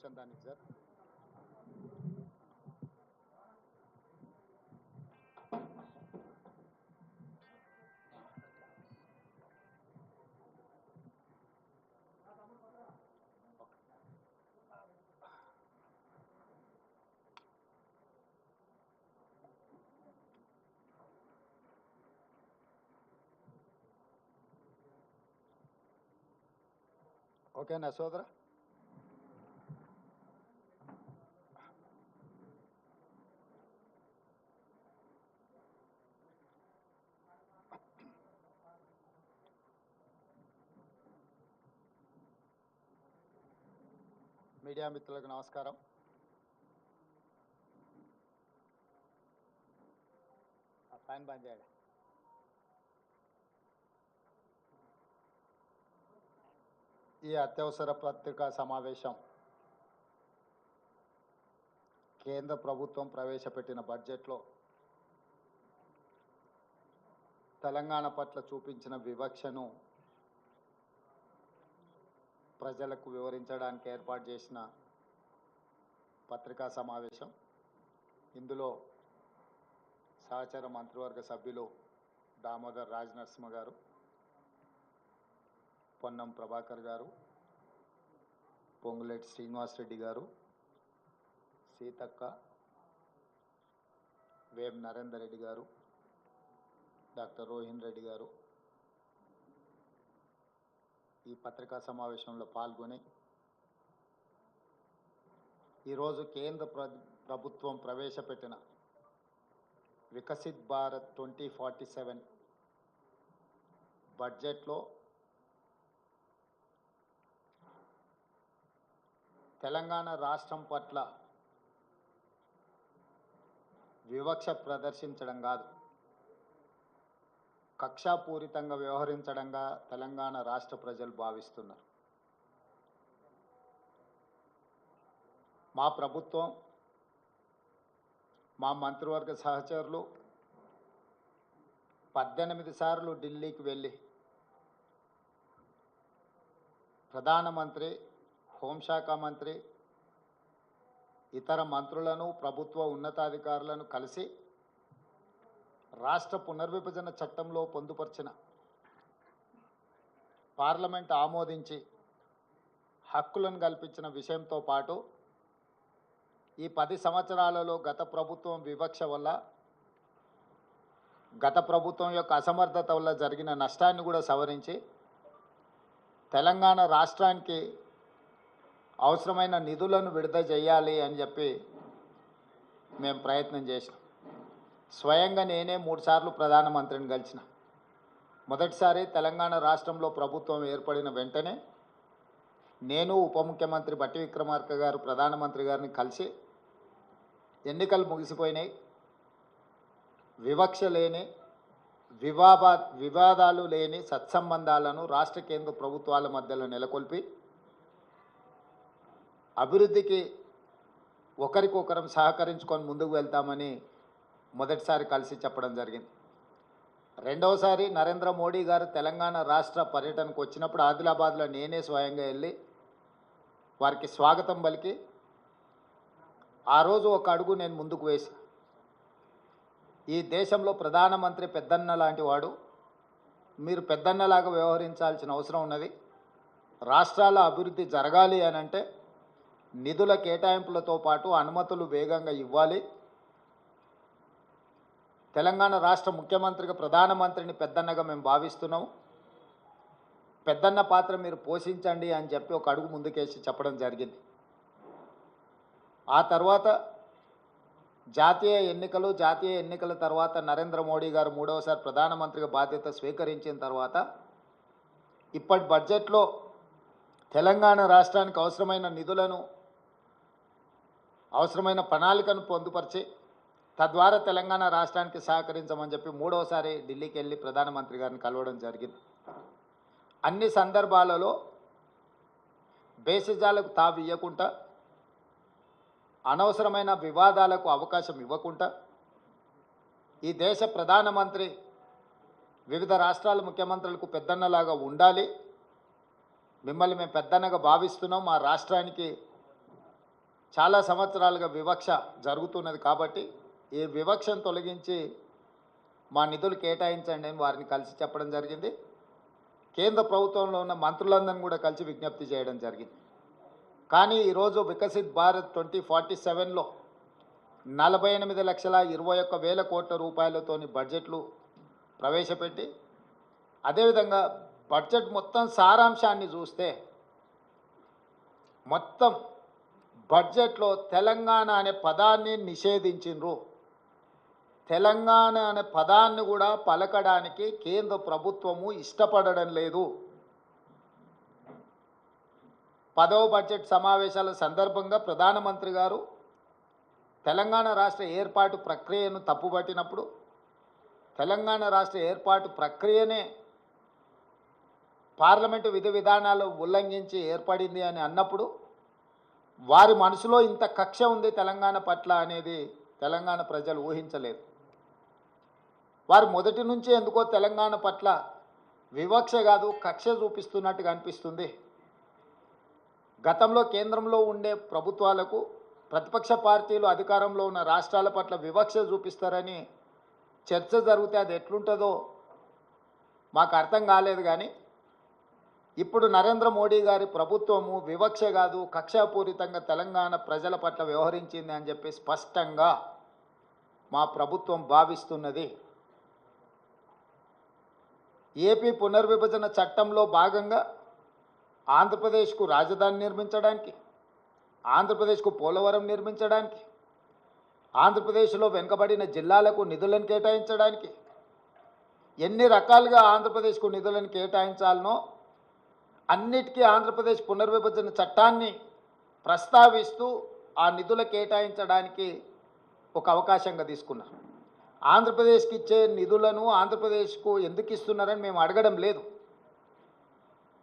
కూర్చోందానికి sir. ఓకేనా సోదరా? Media మిత్రులకు నమస్కారం. ఫ్యాన్ బంద్ చేయాలి. ఈ అత్యవసర పత్రికా సమావేశం కేంద్ర ప్రభుత్వం ప్రవేశపెట్టిన బడ్జెట్లో తెలంగాణ పట్ల చూపించిన వివక్షను ప్రజలకు వివరించడానికి ఏర్పాటు చేసిన పత్రికా సమావేశం. ఇందులో సహచర మంత్రివర్గ సభ్యులు దామోదర్ రాజనరసింహ గారు, పొన్నం ప్రభాకర్ గారు, పొంగులేటి శ్రీనివాసరెడ్డి గారు, సీతక్క, వేం నరేందర్ రెడ్డి గారు, డాక్టర్ రోహిన్ రెడ్డి గారు ఈ పత్రికా సమావేశంలో పాల్గొని ఈరోజు కేంద్ర ప్రభుత్వం ప్రవేశపెట్టిన వికసిత్ భారత్ 2047 బడ్జెట్లో తెలంగాణ రాష్ట్రం పట్ల వివక్ష ప్రదర్శించడం కాదు, కక్షాపూరితంగా వ్యవహరించడంగా తెలంగాణ రాష్ట్ర ప్రజలు భావిస్తున్నారు. మా ప్రభుత్వం, మా మంత్రివర్గ సహచరులు 18 సార్లు ఢిల్లీకి వెళ్ళి ప్రధానమంత్రి, హోంశాఖ మంత్రి, ఇతర మంత్రులను, ప్రభుత్వ ఉన్నతాధికారులను కలిసి రాష్ట్ర పునర్విభజన చట్టంలో పొందుపరిచిన, పార్లమెంట్ ఆమోదించి హక్కులను కల్పించిన విషయంతో పాటు ఈ 10 సంవత్సరాలలో గత ప్రభుత్వం వివక్ష వల్ల, గత ప్రభుత్వం యొక్క అసమర్థత వల్ల జరిగిన నష్టాన్ని కూడా సవరించి తెలంగాణ రాష్ట్రానికి అవసరమైన నిధులను విడుదల చేయాలి అని చెప్పి మేము ప్రయత్నం చేసినాం. స్వయంగా నేనే 3 సార్లు ప్రధానమంత్రిని కలిసిన. మొదటిసారి తెలంగాణ రాష్ట్రంలో ప్రభుత్వం ఏర్పడిన వెంటనే నేను, ఉప ముఖ్యమంత్రి బట్టి విక్రమార్క గారు ప్రధానమంత్రి గారిని కలిసి ఎన్నికలు ముగిసిపోయినాయి, వివక్ష లేని, వివాదాలు లేని సత్సంబంధాలను రాష్ట్ర కేంద్ర ప్రభుత్వాల మధ్యలో నెలకొల్పి అభివృద్ధికి ఒకరికొకరం సహకరించుకొని ముందుకు వెళ్తామని మొదటిసారి కలిసి చెప్పడం జరిగింది. రెండవసారి నరేంద్ర మోడీ గారు తెలంగాణ రాష్ట్ర పర్యటనకు వచ్చినప్పుడు ఆదిలాబాద్లో నేనే స్వయంగా వెళ్ళి వారికి స్వాగతం పలికి ఆ రోజు ఒక అడుగు నేను ముందుకు వేసి, ఈ దేశంలో ప్రధానమంత్రి పెద్దన్న లాంటి వాడు, మీరు పెద్దన్నలాగా వ్యవహరించాల్సిన అవసరం ఉన్నది, రాష్ట్రాల అభివృద్ధి జరగాలి అని అంటే నిధుల కేటాయింపులతో పాటు అనుమతులు వేగంగా ఇవ్వాలి, తెలంగాణ రాష్ట్ర ముఖ్యమంత్రిగా ప్రధానమంత్రిని పెద్దన్నగా మేము భావిస్తున్నాం, పెద్దన్న పాత్ర మీరు పోషించండి అని చెప్పి ఒక అడుగు ముందుకేసి చెప్పడం జరిగింది. ఆ తర్వాత జాతీయ ఎన్నికల తర్వాత నరేంద్ర మోడీ గారు 3వసారి ప్రధానమంత్రిగా బాధ్యత స్వీకరించిన తర్వాత ఇప్పటి బడ్జెట్లో తెలంగాణ రాష్ట్రానికి అవసరమైన నిధులను, అవసరమైన ప్రణాళికను పొందుపరిచి తద్వారా తెలంగాణ రాష్ట్రానికి సహకరించమని చెప్పి 3వసారి ఢిల్లీకి వెళ్ళి ప్రధానమంత్రి గారిని కలవడం జరిగింది. అన్ని సందర్భాలలో బేసిజాలకు తావు ఇవ్వకుండా, అనవసరమైన వివాదాలకు అవకాశం ఇవ్వకుండా, ఈ దేశ ప్రధానమంత్రి వివిధ రాష్ట్రాల ముఖ్యమంత్రులకు పెద్దన్నలాగా ఉండాలి, మిమ్మల్ని మేము పెద్దన్నగా భావిస్తున్నాం, మా రాష్ట్రానికి చాలా సంవత్సరాలుగా వివక్ష జరుగుతున్నది కాబట్టి ఈ వివక్షను తొలగించి మా నిధులు కేటాయించండి అని వారిని కలిసి చెప్పడం జరిగింది. కేంద్ర ప్రభుత్వంలో ఉన్న మంత్రులందరినీ కూడా కలిసి విజ్ఞప్తి చేయడం జరిగింది. కానీ ఈరోజు వికసిత్ భారత్ 2047లో 48,21,000 కోట్ల రూపాయలతోని బడ్జెట్లు ప్రవేశపెట్టి అదేవిధంగా బడ్జెట్ మొత్తం సారాంశాన్ని చూస్తే మొత్తం బడ్జెట్లో తెలంగాణ అనే పదాన్ని నిషేధించిండ్రు. తెలంగాణ అనే పదాన్ని కూడా పలకడానికి కేంద్ర ప్రభుత్వము ఇష్టపడడం లేదు. 10వ బడ్జెట్ సమావేశాల సందర్భంగా ప్రధానమంత్రి గారు తెలంగాణ రాష్ట్ర ఏర్పాటు ప్రక్రియను తప్పుపట్టినప్పుడు తెలంగాణ రాష్ట్ర ఏర్పాటు ప్రక్రియనే పార్లమెంటు విధి విధానాలు ఉల్లంఘించి ఏర్పడింది అని అన్నప్పుడు వారి మనసులో ఇంత కక్ష ఉంది తెలంగాణ పట్ల అనేది తెలంగాణ ప్రజలు ఊహించలేదు. వారు మొదటి నుంచి ఎందుకో తెలంగాణ పట్ల వివక్ష కాదు కక్ష చూపిస్తున్నట్టుగా అనిపిస్తుంది. గతంలో కేంద్రంలో ఉండే ప్రభుత్వాలకు ప్రతిపక్ష పార్టీలు అధికారంలో ఉన్న రాష్ట్రాల పట్ల వివక్ష చూపిస్తారని చర్చ జరిగితే అది ఎట్లుంటుందో మాకు అర్థం కాలేదు. కానీ ఇప్పుడు నరేంద్ర మోడీ గారి ప్రభుత్వము వివక్ష కాదు కక్షాపూరితంగా తెలంగాణ ప్రజల పట్ల వ్యవహరించింది అని చెప్పి స్పష్టంగా మా ప్రభుత్వం భావిస్తున్నది. ఏపీ పునర్విభజన చట్టంలో భాగంగా ఆంధ్రప్రదేశ్కు రాజధాని నిర్మించడానికి, ఆంధ్రప్రదేశ్కు పోలవరం నిర్మించడానికి, ఆంధ్రప్రదేశ్లో వెనుకబడిన జిల్లాలకు నిధులను కేటాయించడానికి ఎన్ని రకాలుగా ఆంధ్రప్రదేశ్కు నిధులను కేటాయించాలనో అన్నిటికీ ఆంధ్రప్రదేశ్ పునర్విభజన చట్టాన్ని ప్రస్తావిస్తూ ఆ నిధులు కేటాయించడానికి ఒక అవకాశంగా తీసుకున్నారు. ఆంధ్రప్రదేశ్కి ఇచ్చే నిధులను ఆంధ్రప్రదేశ్కు ఎందుకు ఇస్తున్నారని మేము అడగడం లేదు.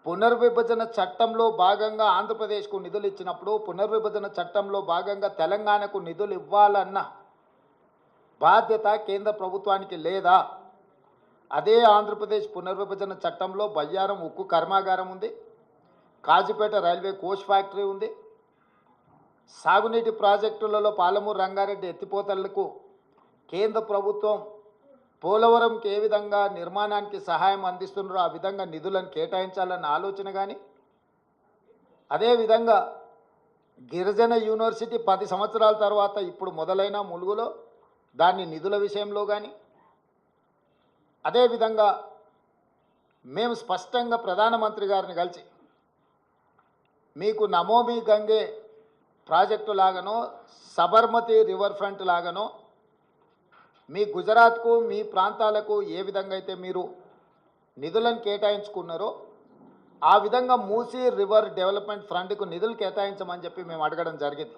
పునర్విభజన చట్టంలో భాగంగా ఆంధ్రప్రదేశ్కు నిధులు ఇచ్చినప్పుడు పునర్విభజన చట్టంలో భాగంగా తెలంగాణకు నిధులు ఇవ్వాలన్న బాధ్యత కేంద్ర ప్రభుత్వానికి లేదా? అదే ఆంధ్రప్రదేశ్ పునర్విభజన చట్టంలో బయ్యారం ఉక్కు కర్మాగారం ఉంది, కాజీపేట రైల్వే కోచ్ ఫ్యాక్టరీ ఉంది, సాగునీటి ప్రాజెక్టులలో పాలమూరు రంగారెడ్డి ఎత్తిపోతలకు కేంద్ర ప్రభుత్వం పోలవరంకి ఏ విధంగా నిర్మాణానికి సహాయం అందిస్తున్నారో ఆ విధంగా నిధులను కేటాయించాలన్న ఆలోచన కానీ, అదేవిధంగా గిరిజన యూనివర్సిటీ 10 సంవత్సరాల తర్వాత ఇప్పుడు మొదలైన ములుగులో దాన్ని నిధుల విషయంలో కానీ, అదేవిధంగా మేము స్పష్టంగా ప్రధానమంత్రి గారిని కలిసి మీకు నమోమి గంగే ప్రాజెక్టు లాగానో సబర్మతి రివర్ ఫ్రంట్ లాగానో మీ గుజరాత్కు మీ ప్రాంతాలకు ఏ విధంగా అయితే మీరు నిధులను కేటాయించుకున్నారో ఆ విధంగా మూసీ రివర్ డెవలప్మెంట్ ఫ్రంట్కు నిధులు కేటాయించమని చెప్పి మేము అడగడం జరిగింది.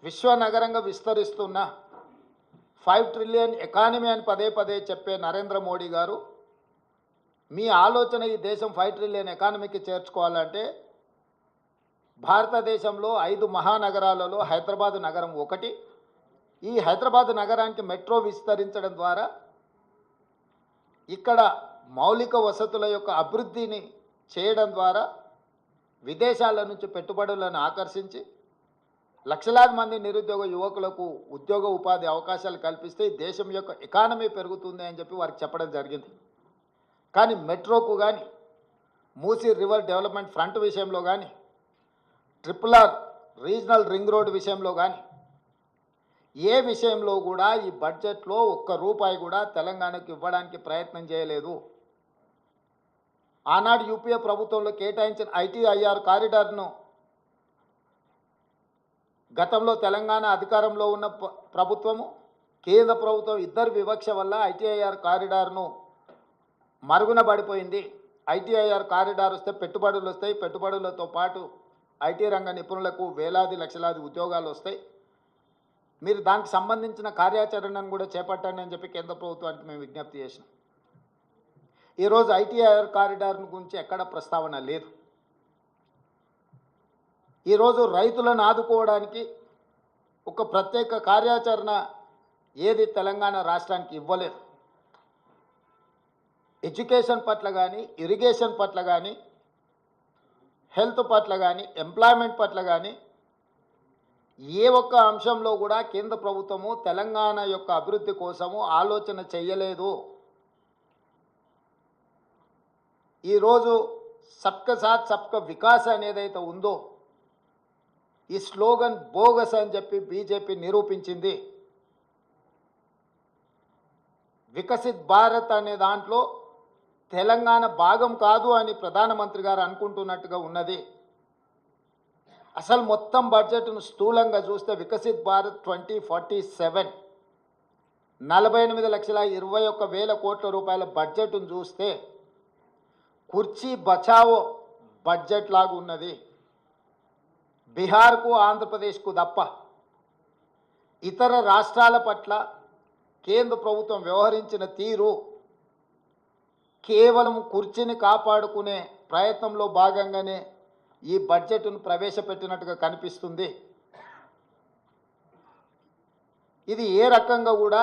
విశ్వనగరంగా విస్తరిస్తున్న 5 ట్రిలియన్ ఎకానమీ అని పదే పదే చెప్పే నరేంద్ర మోడీ గారు మీ ఆలోచన ఈ దేశం 5 ట్రిలియన్ ఎకానమీకి చేర్చుకోవాలంటే భారతదేశంలో 5 మహానగరాలలో హైదరాబాద్ నగరం ఒకటి. ఈ హైదరాబాద్ నగరానికి మెట్రో విస్తరించడం ద్వారా ఇక్కడ మౌలిక వసతుల యొక్క అభివృద్ధిని చేయడం ద్వారా విదేశాల నుంచి పెట్టుబడులను ఆకర్షించి లక్షలాది మంది నిరుద్యోగ యువకులకు ఉద్యోగ ఉపాధి అవకాశాలు కల్పిస్తే దేశం యొక్క ఎకానమీ పెరుగుతుంది అని చెప్పి వారికి చెప్పడం జరిగింది. కానీ మెట్రోకు కానీ మూసీ రివర్ డెవలప్మెంట్ ఫ్రంట్ విషయంలో కానీ RRR రీజనల్ రింగ్ రోడ్ విషయంలో కానీ ఏ విషయంలో కూడా ఈ బడ్జెట్లో ఒక్క రూపాయి కూడా తెలంగాణకు ఇవ్వడానికి ప్రయత్నం చేయలేదు. ఆనాడు యూపీఏ ప్రభుత్వంలో కేటాయించిన ITIR కారిడార్ను గతంలో తెలంగాణ అధికారంలో ఉన్న ప్రభుత్వము కేంద్ర ప్రభుత్వం ఇద్దరు వివక్ష వల్ల ITIR కారిడార్ను మరుగున పడిపోయింది. ITIR కారిడార్ వస్తే పెట్టుబడులు వస్తాయి, పెట్టుబడులతో పాటు IT రంగ నిపుణులకు వేలాది లక్షలాది ఉద్యోగాలు వస్తాయి. మీరు దానికి సంబంధించిన కార్యాచరణను కూడా చేపట్టండి అని చెప్పి కేంద్ర ప్రభుత్వానికి మేము విజ్ఞప్తి చేసినాం. ఈరోజు ITIR కారిడార్ గురించి ఎక్కడ ప్రస్తావన లేదు. ఈరోజు రైతులను ఆదుకోవడానికి ఒక ప్రత్యేక కార్యాచరణ ఏది తెలంగాణ రాష్ట్రానికి ఇవ్వలేదు. ఎడ్యుకేషన్ పట్ల కానీ ఇరిగేషన్ పట్ల కానీ హెల్త్ పట్ల కానీ ఎంప్లాయ్మెంట్ పట్ల కానీ ఏ ఒక్క అంశంలో కూడా కేంద్ర ప్రభుత్వము తెలంగాణ యొక్క అభివృద్ధి కోసము ఆలోచన చేయలేదు. ఈరోజు సబ్కా సాత్ సబ్కా వికాస్ అనేదైతే ఉందో ఈ స్లోగన్ బోగస్ అని చెప్పి బీజేపీ నిరూపించింది. వికసిత్ భారత్ అనే దాంట్లో తెలంగాణ భాగం కాదు అని ప్రధానమంత్రి గారు అనుకుంటున్నట్టుగా ఉన్నది. అసలు మొత్తం బడ్జెట్ను స్థూలంగా చూస్తే వికసిత్ భారత్ 2047 48,21,000 కోట్ల రూపాయల బడ్జెట్ను చూస్తే కుర్చీ బచావో బడ్జెట్ లాగా ఉన్నది. బీహార్కు ఆంధ్రప్రదేశ్కు తప్ప ఇతర రాష్ట్రాల పట్ల కేంద్ర ప్రభుత్వం వ్యవహరించిన తీరు కేవలం కుర్చీని కాపాడుకునే ప్రయత్నంలో భాగంగానే ఈ బడ్జెట్ను ప్రవేశపెట్టినట్టుగా కనిపిస్తుంది. ఇది ఏ రకంగా కూడా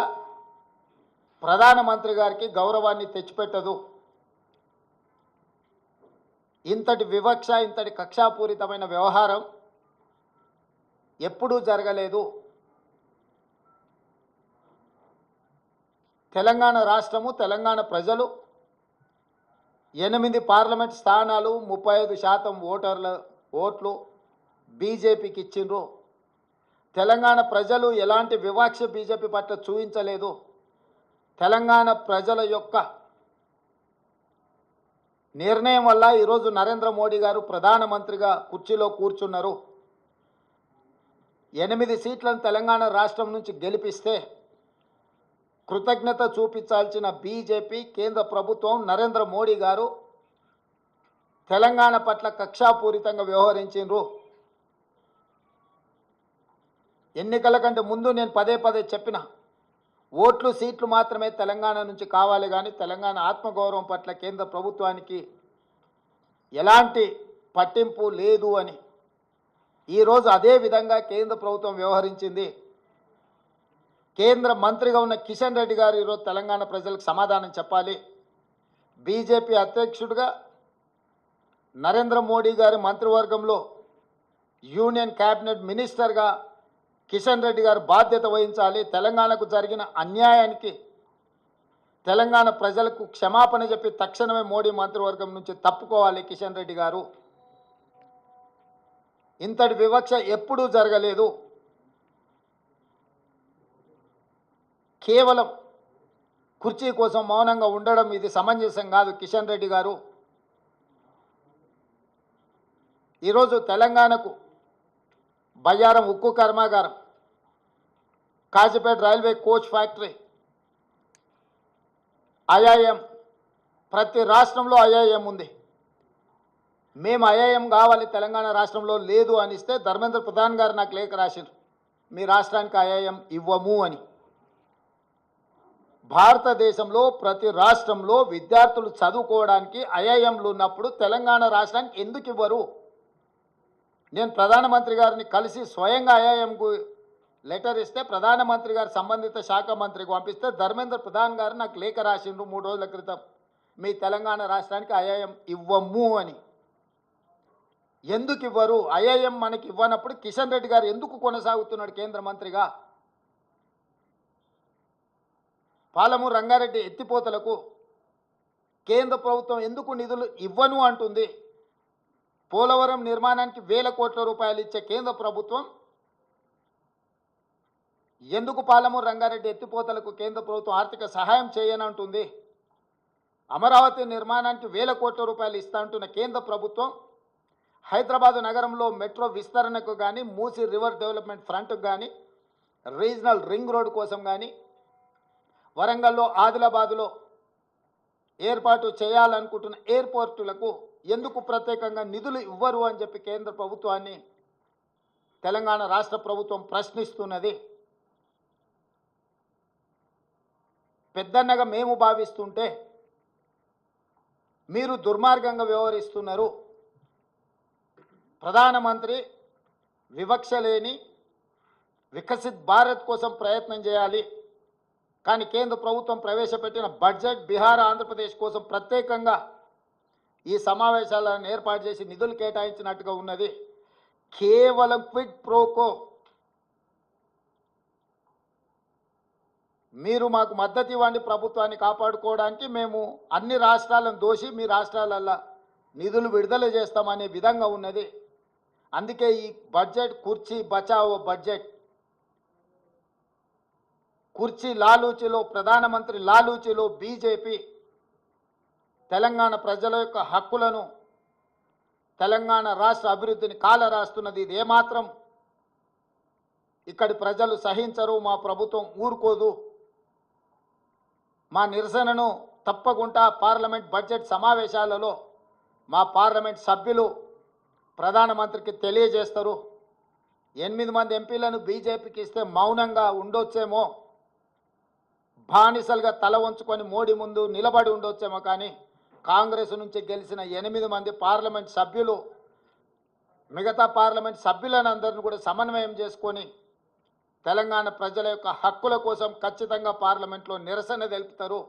ప్రధానమంత్రి గారికి గౌరవాన్ని తెచ్చిపెట్టదు. ఇంతటి వివక్ష, ఇంతటి కక్షాపూరితమైన వ్యవహారం ఎప్పుడూ జరగలేదు. తెలంగాణ రాష్ట్రము, తెలంగాణ ప్రజలు 8 పార్లమెంట్ స్థానాలు, 35% ఓట్లు బీజేపీకి ఇచ్చిండ్రు. తెలంగాణ ప్రజలు ఎలాంటి వివక్ష బీజేపీ పట్ల చూపించలేదు. తెలంగాణ ప్రజల యొక్క నిర్ణయం వల్ల ఈరోజు నరేంద్ర మోడీ గారు ప్రధానమంత్రిగా కుర్చీలో కూర్చున్నారు. 8 సీట్లను తెలంగాణ రాష్ట్రం నుంచి గెలిపిస్తే కృతజ్ఞత చూపించాల్సిన బీజేపీ కేంద్ర ప్రభుత్వం, నరేంద్ర మోడీ గారు తెలంగాణ పట్ల కక్షాపూరితంగా వ్యవహరించారు. ఎన్నికల కంటే ముందు నేను పదే చెప్పిన ఓట్లు, సీట్లు మాత్రమే తెలంగాణ నుంచి కావాలి, కానీ తెలంగాణ ఆత్మగౌరవం పట్ల కేంద్ర ప్రభుత్వానికి ఎలాంటి పట్టింపు లేదు అని. ఈరోజు అదే విధంగా కేంద్ర ప్రభుత్వం వ్యవహరించింది. కేంద్ర మంత్రిగా ఉన్న కిషన్ రెడ్డి గారు ఈరోజు తెలంగాణ ప్రజలకు సమాధానం చెప్పాలి. బీజేపీ అధ్యక్షుడిగా నరేంద్ర మోడీ గారి మంత్రివర్గంలో యూనియన్ క్యాబినెట్ మినిస్టర్గా కిషన్ రెడ్డి గారు బాధ్యత వహించాలి. తెలంగాణకు జరిగిన అన్యాయానికి తెలంగాణ ప్రజలకు క్షమాపణ చెప్పి తక్షణమే మోడీ మంత్రివర్గం నుంచి తప్పుకోవాలి కిషన్ రెడ్డి గారు. ఇంతటి వివక్ష ఎప్పుడూ జరగలేదు. కేవలం కుర్చీ కోసం మౌనంగా ఉండడం ఇది సమంజసం కాదు. కిషన్ రెడ్డి గారు ఈరోజు తెలంగాణకు బయ్యారం ఉక్కు కర్మాగారం, Kazipet railway coach factory, IIM, ప్రతి రాష్ట్రంలో ఐఐఎం ఉంది. మేము ఐఐఎం కావాలి, తెలంగాణ రాష్ట్రంలో లేదు అనిస్తే ధర్మేంద్ర ప్రధాన్ గారు నాకు లేఖ రాశారు, మీ రాష్ట్రానికి ఐఐఎం ఇవ్వము అని. భారతదేశంలో ప్రతి రాష్ట్రంలో విద్యార్థులు చదువుకోవడానికి ఐఐఎంలు ఉన్నప్పుడు తెలంగాణ రాష్ట్రానికి ఎందుకు ఇవ్వరు? నేను ప్రధానమంత్రి గారిని కలిసి స్వయంగా ఐఐఎంకు లెటర్ ఇస్తే ప్రధానమంత్రి గారు సంబంధిత శాఖ మంత్రికి పంపిస్తే ధర్మేంద్ర ప్రధాన్ గారు నాకు లేఖ రాసిండ్రు 3 రోజుల క్రితం, మీ తెలంగాణ రాష్ట్రానికి ఐఐఎం ఇవ్వము అని. ఎందుకు ఇవ్వరు? ఐఐఎం మనకి ఇవ్వనప్పుడు కిషన్ రెడ్డి గారు ఎందుకు కొనసాగుతున్నాడు కేంద్ర మంత్రిగా? పాలమూరు రంగారెడ్డి ఎత్తిపోతలకు కేంద్ర ప్రభుత్వం ఎందుకు నిధులు ఇవ్వను అంటుంది? పోలవరం నిర్మాణానికి 1000 కోట్ల రూపాయలు ఇచ్చే కేంద్ర ప్రభుత్వం ఎందుకు పాలమూరు రంగారెడ్డి ఎత్తిపోతలకు కేంద్ర ప్రభుత్వం ఆర్థిక సహాయం చేయనంటుంది? అమరావతి నిర్మాణానికి 1000 కోట్ల రూపాయలు ఇస్తా అంటున్న కేంద్ర ప్రభుత్వం హైదరాబాదు నగరంలో మెట్రో విస్తరణకు కానీ, మూసీ రివర్ డెవలప్మెంట్ ఫ్రంట్కు కానీ, రీజనల్ రింగ్ రోడ్ కోసం కానీ, వరంగల్లో, ఆదిలాబాదులో ఏర్పాటు చేయాలనుకుంటున్న ఎయిర్పోర్టులకు ఎందుకు ప్రత్యేకంగా నిధులు ఇవ్వరు అని చెప్పి కేంద్ర ప్రభుత్వాన్ని తెలంగాణ రాష్ట్ర ప్రభుత్వం ప్రశ్నిస్తున్నది. పెద్దన్నగా మేము భావిస్తుంటే మీరు దుర్మార్గంగా వ్యవహరిస్తున్నారు. ప్రధానమంత్రి వివక్ష లేని వికసిత్ భారత్ కోసం ప్రయత్నం చేయాలి, కానీ కేంద్ర ప్రభుత్వం ప్రవేశపెట్టిన బడ్జెట్ బీహార్, ఆంధ్రప్రదేశ్ కోసం ప్రత్యేకంగా ఈ సమావేశాలను ఏర్పాటు చేసి నిధులు కేటాయించినట్టుగా ఉన్నది. కేవలం క్విడ్ ప్రోకో. మీరు మాకు మద్దతు ఇవ్వండి, ప్రభుత్వాన్ని కాపాడుకోవడానికి మేము అన్ని రాష్ట్రాలను దోషి మీ రాష్ట్రాలల్లో నిధులు విడుదల చేస్తామనే విధంగా ఉన్నది. అందుకే ఈ బడ్జెట్ కుర్చీ బచావో బడ్జెట్. కుర్చీ లాలూచిలో, ప్రధానమంత్రి లాలూచిలో బీజేపీ తెలంగాణ ప్రజల యొక్క హక్కులను, తెలంగాణ రాష్ట్ర అభివృద్ధిని కాలరాస్తున్నది. ఇది ఏమాత్రం ఇక్కడి ప్రజలు సహించరు. మా ప్రభుత్వం ఊరుకోదు. మా నిరసనను తప్పకుండా పార్లమెంట్ బడ్జెట్ సమావేశాలలో మా పార్లమెంట్ సభ్యులు ప్రధానమంత్రికి తెలియజేస్తారు. 8 మంది ఎంపీలను బీజేపీకి ఇస్తే మౌనంగా ఉండొచ్చేమో, బానిసలుగా తల వంచుకొని మోడీ ముందు నిలబడి ఉండొచ్చేమో, కానీ కాంగ్రెస్ నుంచి గెలిచిన 8 మంది పార్లమెంట్ సభ్యులు మిగతా పార్లమెంట్ సభ్యులను అందరిని కూడా సమన్వయం చేసుకొని తెలంగాణ ప్రజల యొక్క హక్కుల కోసం ఖచ్చితంగా పార్లమెంట్లో నిరసన తెలుపుతారు.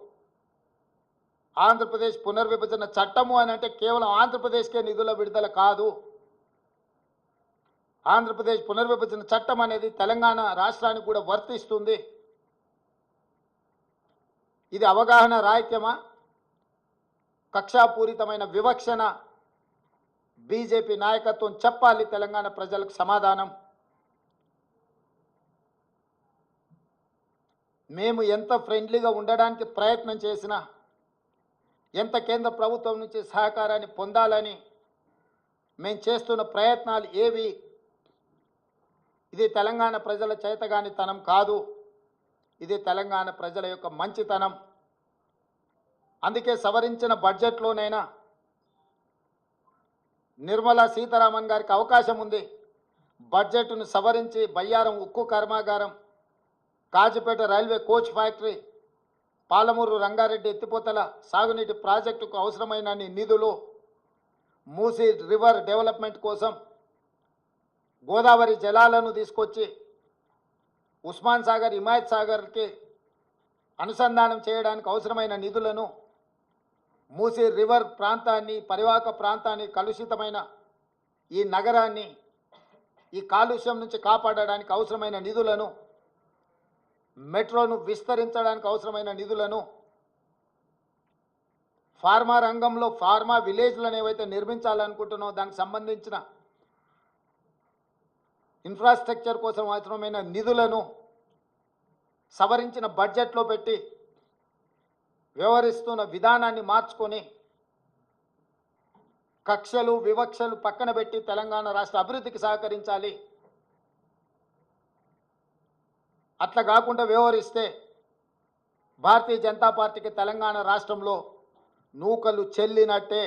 ఆంధ్రప్రదేశ్ పునర్విభజన చట్టము అని అంటే కేవలం ఆంధ్రప్రదేశ్కే నిధుల విడుదల కాదు. ఆంధ్రప్రదేశ్ పునర్విభజన చట్టం అనేది తెలంగాణ రాష్ట్రానికి కూడా వర్తిస్తుంది. ఇది అవగాహన రాహిత్యమా, కక్షాపూరితమైన వివక్షణ? బీజేపీ నాయకత్వం చెప్పాలి తెలంగాణ ప్రజలకు సమాధానం. మేము ఎంత ఫ్రెండ్లీగా ఉండడానికి ప్రయత్నం చేసినా, ఎంత కేంద్ర ప్రభుత్వం నుంచి సహకారాన్ని పొందాలని మేము చేస్తున్న ప్రయత్నాలు ఏవి ఇది తెలంగాణ ప్రజల చేతగానితనం కాదు, ఇది తెలంగాణ ప్రజల యొక్క మంచితనం. అందుకే సవరించిన బడ్జెట్లోనైనా నిర్మలా సీతారామన్ గారికి అవకాశం ఉంది. బడ్జెట్ను సవరించి బయ్యారం ఉక్కు కర్మాగారం, Kazipet railway coach factory, Palamuru Rangareddy ఎత్తిపోతల సాగునీటి ప్రాజెక్టుకు అవసరమైన నిధులు, మూసీ రివర్ డెవలప్మెంట్ కోసం గోదావరి జలాలను తీసుకొచ్చి ఉస్మాన్ సాగర్, హిమాయత్ సాగర్కి అనుసంధానం చేయడానికి అవసరమైన నిధులను, మూసీ రివర్ ప్రాంతాన్ని, పరివాహక ప్రాంతాన్ని, కలుషితమైన ఈ నగరాన్ని ఈ కాలుష్యం నుంచి కాపాడడానికి అవసరమైన నిధులను, మెట్రోను విస్తరించడానికి అవసరమైన నిధులను, ఫార్మా రంగంలో ఫార్మా విలేజ్లను ఏవైతే నిర్మించాలనుకుంటున్నామో దానికి సంబంధించిన ఇన్ఫ్రాస్ట్రక్చర్ కోసం అవసరమైన నిధులను సవరించిన బడ్జెట్లో పెట్టి వ్యవహరిస్తున్న విధానాన్ని మార్చుకొని కక్షలు వివక్షలు పక్కన పెట్టి తెలంగాణ రాష్ట్ర అభివృద్ధికి సహకరించాలి. అట్లా కాకుండా వ్యవహరిస్తే భారతీయ జనతా పార్టీకి తెలంగాణ రాష్ట్రంలో నూకలు చెల్లినట్టే.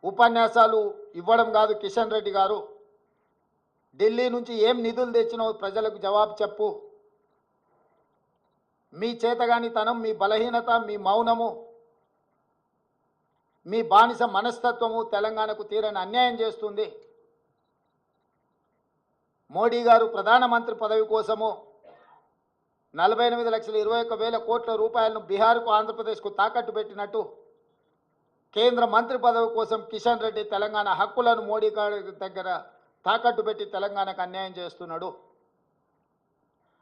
ఉపన్యాసాలు ఇవ్వడం కాదు కిషన్ రెడ్డి గారు, ఢిల్లీ నుంచి ఏం నిధులు తెచ్చినావు ప్రజలకు జవాబు చెప్పు. మీ చేతగానితనం, మీ బలహీనత, మీ మౌనము, మీ బానిస మనస్తత్వము తెలంగాణకు తీరని అన్యాయం చేస్తుంది. మోడీ గారు ప్రధానమంత్రి పదవి కోసము 48,21,000 కోట్ల రూపాయలను బీహార్కు, ఆంధ్రప్రదేశ్కు తాకట్టు పెట్టినట్టు కేంద్ర మంత్రి పదవి కోసం కిషన్ రెడ్డి తెలంగాణ హక్కులను మోడీ గారి దగ్గర తాకట్టు పెట్టి తెలంగాణకు అన్యాయం చేస్తున్నాడు.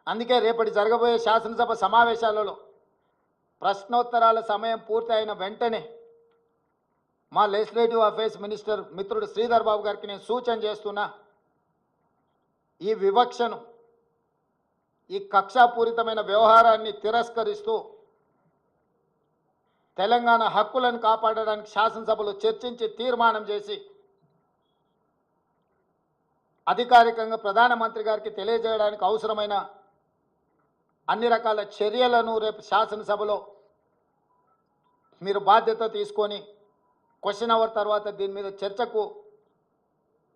అందుకే రేపటి జరగబోయే శాసనసభ సమావేశాలలో ప్రశ్నోత్తరాల సమయం పూర్తయిన వెంటనే మా లెజిస్లేటివ్ అఫైర్స్ మినిస్టర్ మిత్రుడు శ్రీధర్ బాబు గారికి నేను సూచన చేస్తున్నా, ఈ వివక్షను, ఈ కక్షాపూరితమైన వ్యవహారాన్ని తిరస్కరిస్తూ తెలంగాణ హక్కులను కాపాడడానికి శాసనసభలో చర్చించి తీర్మానం చేసి అధికారికంగా ప్రధానమంత్రి గారికి తెలియజేయడానికి అవసరమైన అన్ని రకాల చర్యలను రేపు శాసనసభలో మీరు బాధ్యత తీసుకొని క్వశ్చన్ అవర్ తర్వాత దీని మీద చర్చకు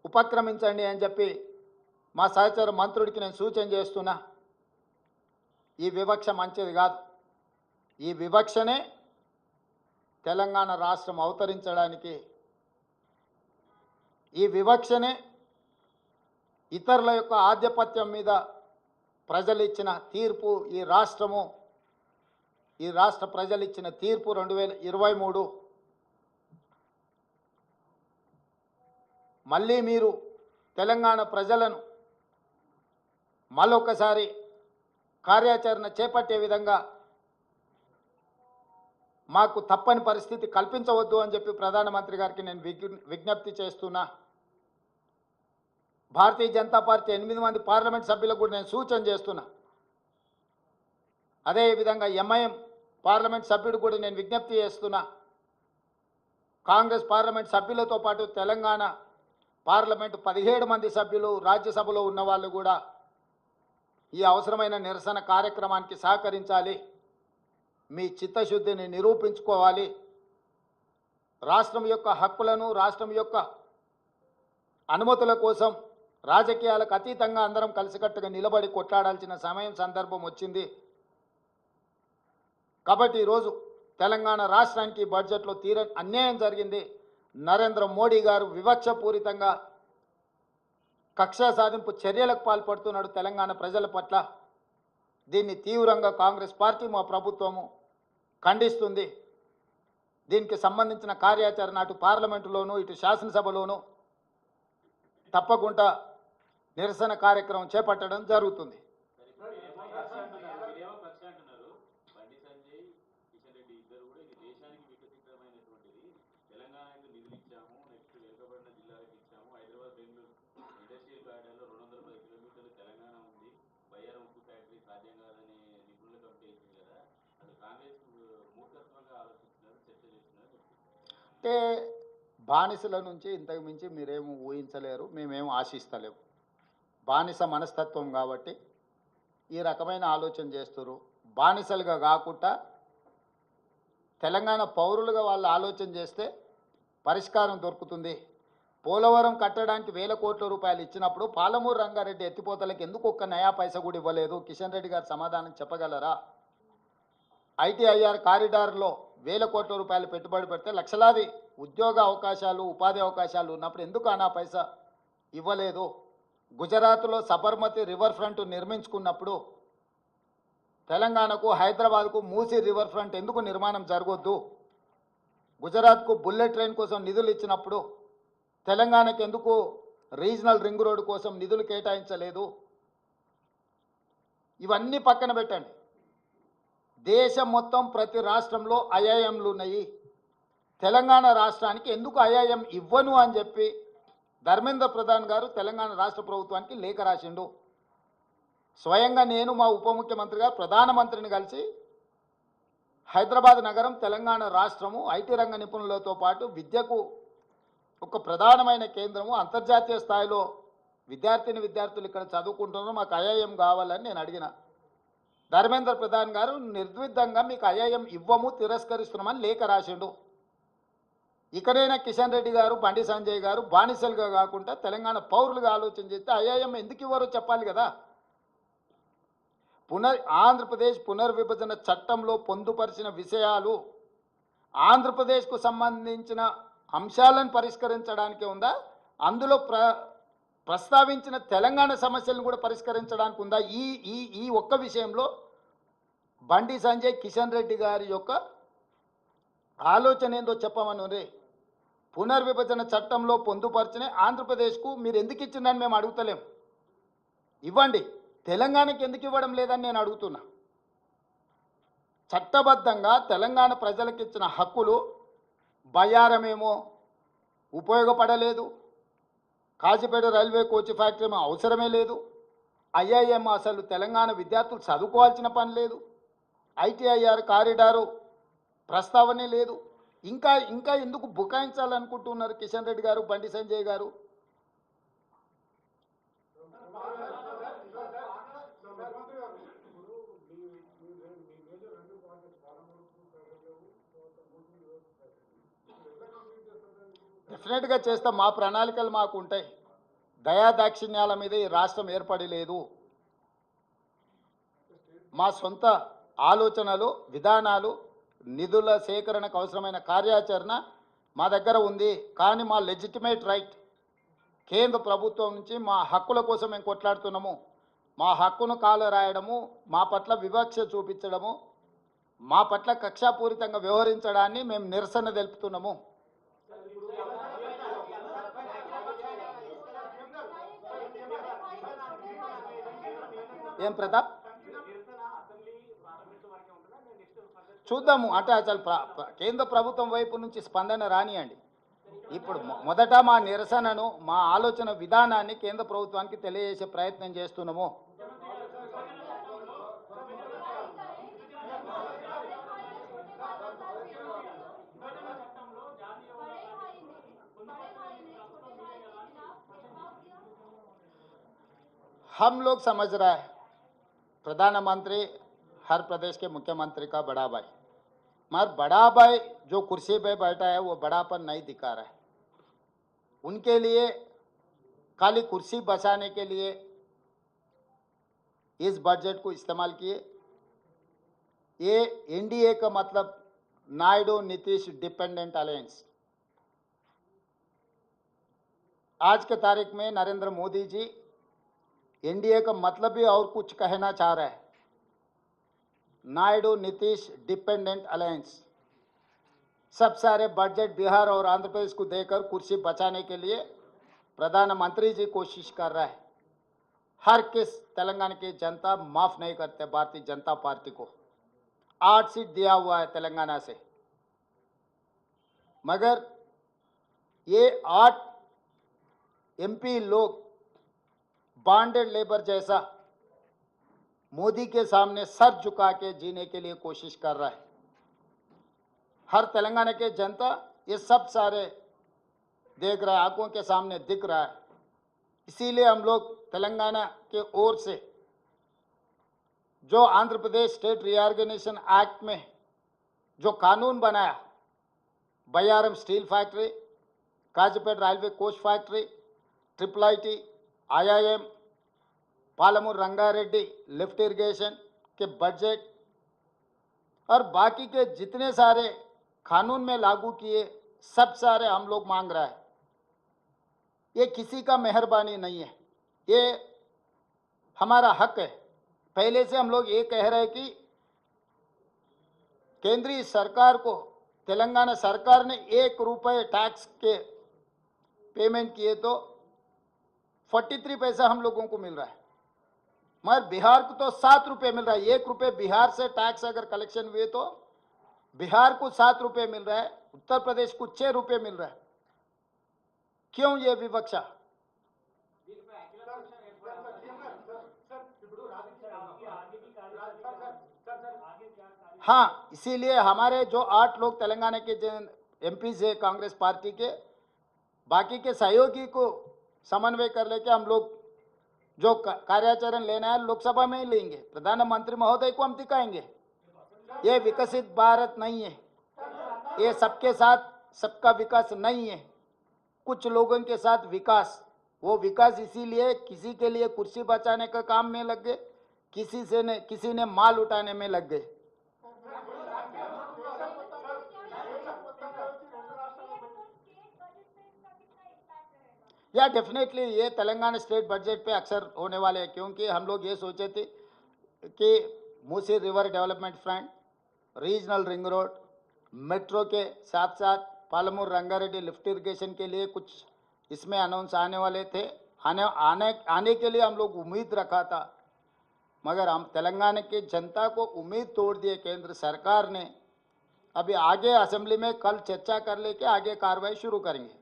ఉపక్రమించండి అని చెప్పి మా సహచర మంత్రుడికి నేను సూచన చేస్తున్నా. ఈ వివక్ష మంచిది కాదు. ఈ వివక్షనే తెలంగాణ రాష్ట్రం అవతరించడానికి, ఈ వివక్షనే ఇతరుల యొక్క ఆధిపత్యం మీద ప్రజలు ఇచ్చిన తీర్పు. ఈ రాష్ట్ర ప్రజలు ఇచ్చిన తీర్పు 2023 మళ్ళీ మీరు తెలంగాణ ప్రజలను మళ్ళొకసారి కార్యాచరణ చేపట్టే విధంగా మాకు తప్పని పరిస్థితి కల్పించవద్దు అని చెప్పి ప్రధానమంత్రి గారికి నేను విజ్ఞప్తి చేస్తున్నా. భారతీయ జనతా పార్టీ 8 మంది పార్లమెంట్ సభ్యులకు కూడా నేను సూచన చేస్తున్నా. అదేవిధంగా ఎంఐఎం పార్లమెంట్ సభ్యుడు కూడా నేను విజ్ఞప్తి చేస్తున్నా. కాంగ్రెస్ పార్లమెంట్ సభ్యులతో పాటు తెలంగాణ పార్లమెంటు 17 మంది సభ్యులు రాజ్యసభలో ఉన్న వాళ్ళు కూడా ఈ అవసరమైన నిరసన కార్యక్రమానికి సహకరించాలి. మీ చిత్తశుద్ధిని నిరూపించుకోవాలి. రాష్ట్రం యొక్క హక్కులను, రాష్ట్రం యొక్క అనుమతుల కోసం రాజకీయాలకు అతీతంగా అందరం కలిసికట్టుగా నిలబడి కొట్లాడాల్సిన సమయం సందర్భం వచ్చింది. కాబట్టి ఈరోజు తెలంగాణ రాష్ట్రానికి బడ్జెట్లో తీరని అన్యాయం జరిగింది. నరేంద్ర మోడీ గారు వివక్షపూరితంగా కక్ష సాధింపు చర్యలకు పాల్పడుతున్నాడు తెలంగాణ ప్రజల పట్ల. దీన్ని తీవ్రంగా కాంగ్రెస్ పార్టీ, మా ప్రభుత్వము ఖండిస్తుంది. దీనికి సంబంధించిన కార్యాచరణ అటు పార్లమెంటులోనూ ఇటు శాసనసభలోనూ తప్పకుండా నిరసన కార్యక్రమం చేపట్టడం జరుగుతుంది. అంటే బానిసల నుంచి ఇంతకు మించి మీరేమో ఊహించలేరు, మేమేమో ఆశిస్తలేము. బానిస మనస్తత్వం కాబట్టి ఈ రకమైన ఆలోచన చేస్తారు. బానిసలుగా కాకుండా తెలంగాణ పౌరులుగా వాళ్ళు ఆలోచన చేస్తే పరిష్కారం దొరుకుతుంది. పోలవరం కట్టడానికి 1000 కోట్ల రూపాయలు ఇచ్చినప్పుడు పాలమూరు రంగారెడ్డి ఎత్తిపోతలకు ఎందుకు ఒక్క నయా పైసా కూడా ఇవ్వలేదు? కిషన్ రెడ్డి గారు సమాధానం చెప్పగలరా? ఐటీఐఆర్ కారిడార్లో 1000 కోట్ల రూపాయలు పెట్టుబడి పెడితే లక్షలాది ఉద్యోగ అవకాశాలు, ఉపాధి అవకాశాలు ఉన్నప్పుడు ఎందుకు అనా పైసా ఇవ్వలేదు? గుజరాత్లో సబర్మతి రివర్ ఫ్రంట్ నిర్మించుకున్నప్పుడు తెలంగాణకు, హైదరాబాద్కు మూసీ రివర్ ఫ్రంట్ ఎందుకు నిర్మాణం జరగొద్దు? గుజరాత్కు బుల్లెట్ ట్రైన్ కోసం నిధులు ఇచ్చినప్పుడు తెలంగాణకు ఎందుకు రీజనల్ రింగ్ రోడ్ కోసం నిధులు కేటాయించలేదు? ఇవన్నీ పక్కన పెట్టండి. దేశం మొత్తం ప్రతి రాష్ట్రంలో ఐఐఎంలు ఉన్నాయి. తెలంగాణ రాష్ట్రానికి ఎందుకు ఐఐఎం ఇవ్వను అని చెప్పి ధర్మేంద్ర ప్రధాన్ గారు తెలంగాణ రాష్ట్ర ప్రభుత్వానికి లేఖ రాసిండు. స్వయంగా నేను మా ఉప ముఖ్యమంత్రి గారు ప్రధానమంత్రిని కలిసి హైదరాబాద్ నగరం తెలంగాణ రాష్ట్రము ఐటీ రంగ నిపుణులతో పాటు విద్యకు ఒక ప్రధానమైన కేంద్రము, అంతర్జాతీయ స్థాయిలో విద్యార్థులు ఇక్కడ చదువుకుంటున్నారు, మాకు ఐఐఎం కావాలని నేను అడిగిన. ధర్మేంద్ర ప్రధాన్ గారు నిర్ద్విధంగా మీకు ఐఐఎం ఇవ్వము, తిరస్కరిస్తున్నామని లేఖ రాసిండు. ఇక్కడైనా కిషన్ రెడ్డి గారు, బండి సంజయ్ గారు బానిసలుగా కాకుండా తెలంగాణ పౌరులుగా ఆలోచన చేస్తే ఐఐఎం ఎందుకు ఇవ్వరో చెప్పాలి కదా. ఆంధ్రప్రదేశ్ పునర్విభజన చట్టంలో పొందుపరిచిన విషయాలు, ఆంధ్రప్రదేశ్కు సంబంధించిన అంశాలను పరిష్కరించడానికే ఉందా? అందులో ప్రస్తావించిన తెలంగాణ సమస్యలను కూడా పరిష్కరించడానికి ఉందా? ఈ ఈ ఈ ఒక్క విషయంలో బండి సంజయ్, కిషన్ రెడ్డి గారి యొక్క ఆలోచన ఏందో చెప్పమని. పునర్విభజన చట్టంలో పొందుపరిచిన ఆంధ్రప్రదేశ్కు మీరు ఎందుకు ఇచ్చిందని మేము అడుగుతలేం, ఇవ్వండి. తెలంగాణకి ఎందుకు ఇవ్వడం లేదని నేను అడుగుతున్నా. చట్టబద్ధంగా తెలంగాణ ప్రజలకు ఇచ్చిన హక్కులు బయ్యారమేమో ఉపయోగపడలేదు, కాజీపేట రైల్వే కోచ్ ఫ్యాక్టరీ అవసరమే లేదు, ఐఐఎం అసలు తెలంగాణ విద్యార్థులు చదువుకోవాల్సిన పని లేదు, ఐటీఐఆర్ కారిడారు ప్రస్తావనే లేదు. ఇంకా ఇంకా ఎందుకు బుకాయించాలనుకుంటున్నారు కిషన్ రెడ్డి గారు, బండి సంజయ్ గారు? డెఫినెట్గా చేస్తాం. మా ప్రణాళికలు మాకు ఉంటాయి. దయాదాక్షిణ్యాల మీద ఈ రాష్ట్రం ఏర్పడి లేదు. మా సొంత ఆలోచనలు, విధానాలు, నిధుల సేకరణకు అవసరమైన కార్యాచరణ మా దగ్గర ఉంది. కానీ మా లెజిటిమేట్ రైట్ కేంద్ర ప్రభుత్వం నుంచి మా హక్కుల కోసం మేము కొట్లాడుతున్నాము. మా హక్కును కాలరాయడము, మా పట్ల వివక్ష చూపించడము, మా పట్ల కక్షాపూరితంగా వ్యవహరించడాన్ని మేము నిరసన తెలుపుతున్నాము. ఏం ప్రతాప్ చూద్దాము అంటే అసలు కేంద్ర ప్రభుత్వం వైపు నుంచి స్పందన రానియండి. ఇప్పుడు మొదట మా నిరసనను మా ఆలోచన విధానాన్ని కేంద్ర ప్రభుత్వానికి తెలియజేసే ప్రయత్నం చేస్తున్నాము. हम लोग समझ रहा है प्रधानमंत्री हर प्रदेश के मुख्यमंत्री का बड़ा भाई, मगर बड़ा भाई जो कुर्सी पे बैठा है वो बड़ापन नहीं दिखा रहा है. उनके लिए खाली कुर्सी बचाने के लिए इस बजट को इस्तेमाल किए. ये एनडीए का मतलब नायडू नीतीश डिपेंडेंट अलायंस. आज के तारीख में नरेंद्र मोदी जी एनडीए का मतलब भी और कुछ कहना चाह रहा है. नायडू नीतीश डिपेंडेंट अलायंस सब सारे बजट बिहार और आंध्र प्रदेश को देकर कुर्सी बचाने के लिए प्रधानमंत्री जी कोशिश कर रहा है. हर किस तेलंगाना की जनता माफ नहीं करते भारतीय जनता पार्टी को. 8 सीट दिया हुआ है तेलंगाना से, मगर ये 8 एमपी लोग बॉन्डेड लेबर जैसा मोदी के सामने सर झुका के जीने के लिए कोशिश कर रहा है. हर तेलंगाना के जनता ये सब सारे देख रहा है, आंखों के सामने दिख रहा है. इसीलिए हम लोग तेलंगाना के ओर से जो Andhra Pradesh state reorganisation act में जो कानून बनाया, Bayyaram steel factory, Kazipet railway coach factory, triple IT, IIM, Palamuru Rangareddy lift irrigation के बजट और बाकी के जितने सारे कानून में लागू किए सब सारे हम लोग मांग रहा है. ये किसी का मेहरबानी नहीं है, ये हमारा हक है. पहले से हम लोग ये कह रहे हैं कि केंद्रीय सरकार को तेलंगाना सरकार ने 1 रुपये टैक्स के पेमेंट किए तो 43 पैसा हम लोगों को मिल रहा है, मगर बिहार को तो 7 रुपये मिल रहा है. 1 रुपये बिहार से टैक्स अगर कलेक्शन हुए तो बिहार को 7 रुपये मिल रहा है, उत्तर प्रदेश को 6 रुपये मिल रहा है. क्यों ये विवक्षा? हाँ, इसीलिए हमारे जो 8 लोग तेलंगाना के MP से कांग्रेस पार्टी के बाकी के सहयोगी को समन्वय कर लेके हम लोग जो कार्याचरण लेना है लोकसभा में ही लेंगे. प्रधानमंत्री महोदय को हम दिखाएंगे ये विकसित भारत नहीं है, ये सबके साथ सबका विकास नहीं है, कुछ लोगों के साथ विकास. वो विकास इसीलिए किसी के लिए कुर्सी बचाने का काम में लग गए, किसी ने माल उठाने में लग गए. या डेफिनेटली ये तेलंगाना स्टेट बजट पे अक्सर होने वाले हैं, क्योंकि हम लोग ये सोचे थे कि Musi river development front, regional ring road, metro के साथ साथ पालमूर रंगारेड्डी लिफ्ट इरिगेशन के लिए कुछ इसमें अनाउंस आने वाले थे. आने के लिए हम लोग उम्मीद रखा था, मगर हम तेलंगाना की जनता को उम्मीद तोड़ दिए केंद्र सरकार ने. अभी आगे असेंबली में कल चर्चा कर लेके आगे कार्रवाई शुरू करेंगे.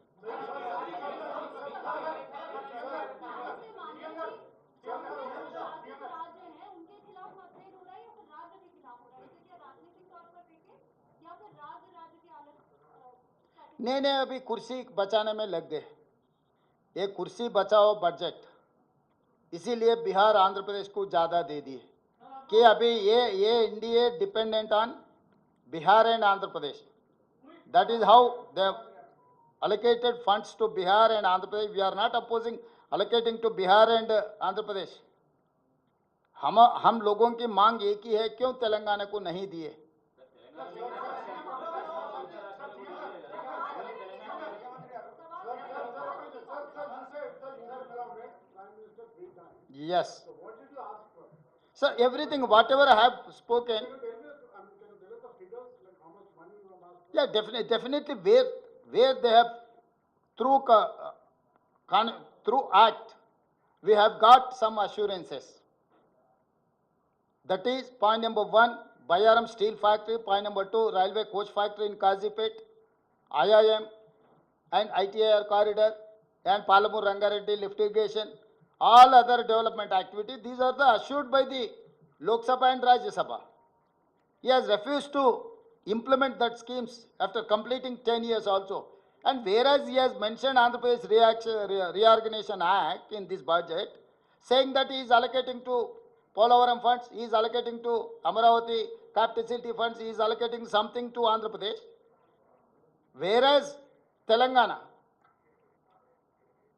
नहीं, अभी कुर्सी बचाने में लग गए. ये कुर्सी बचाओ बजट इसीलिए बिहार आंध्र प्रदेश को ज़्यादा दे दिए कि अभी ये NDA dependent on Bihar and Andhra Pradesh. That is how they allocated funds to Bihar and Andhra Pradesh. We are not opposing allocating to Bihar and Andhra Pradesh. हम लोगों की मांग एक ही है, क्यों तेलंगाना को नहीं दिए? Yes. Sir, everything, whatever I have spoken. Yeah, definitely where they have through act, we have got some assurances. That is point number 1, Bayaram Steel Factory. Point number 2, Railway Coach Factory in Kazipet, IIM and ITIR corridor, and Palamur Rangareddy lift irrigation. All other development activities, these are the assured by the Lok Sabha and Rajya Sabha. He has refused to implement that schemes after completing 10 years also. And whereas he has mentioned Andhra Pradesh Reorganization Act in this budget, saying that he is allocating to Polavaram funds, he is allocating to Amaravati Capital City funds, he is allocating something to Andhra Pradesh. Whereas Telangana,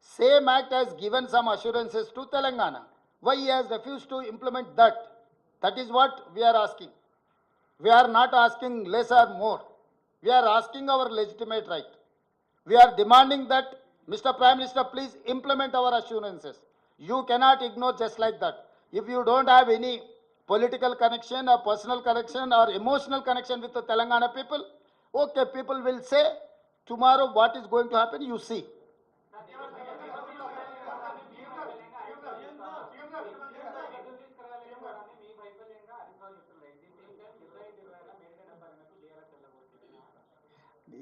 same act has given some assurances to Telangana. Why he has refused to implement that? That is what we are asking. We are not asking less or more. We are asking our legitimate right. We are demanding that, Mr. Prime Minister, please implement our assurances. You cannot ignore just like that. If you don't have any political connection or personal connection or emotional connection with the Telangana people, okay, people will say, tomorrow what is going to happen, you see.